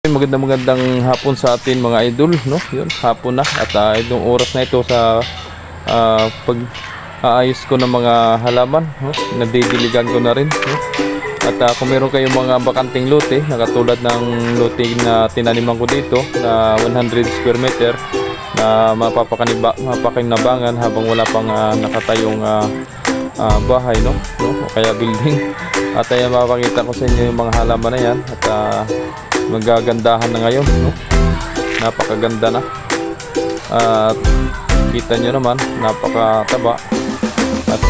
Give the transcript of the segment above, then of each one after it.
Magandang hapon sa atin mga idol, no? Yun, hapon na at itong oras na ito sa pag-aayos ko ng mga halaman, no? Nadidiligan ko na rin, no? At kung meron kayong mga bakanting lote na katulad ng lote na tinaniman ko dito na 100 square meter na mapapakinabangan habang wala pang nakatayong bahay, no? O kaya building. At mapakita ko sa inyo yung mga halaman na yan at magagandahan na ngayon, no? Napakaganda na at kita nyo naman napakataba at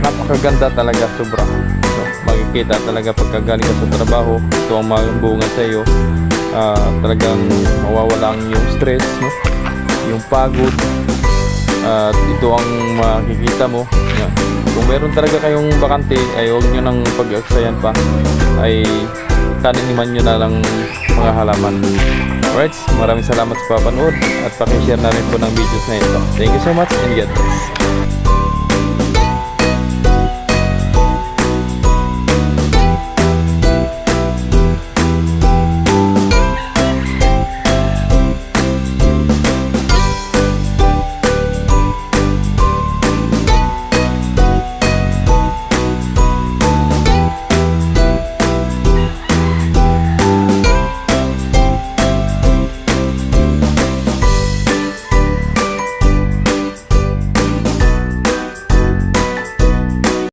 napakaganda talaga, sobra, no? Makikita talaga pagkagaling ka sa trabaho, ito ang mabungan sa iyo. Talagang mawawala yung stress, no? Yung pagod, at ito ang makikita mo. Yan. Kung meron talaga kayong bakante ay huwag nyo nang pag-aksayan pa, ay taniniman nyo na lang mga halaman. Alright, maraming salamat sa papanood at pakishare na rin po ng videos na ito. Thank you so much and God bless.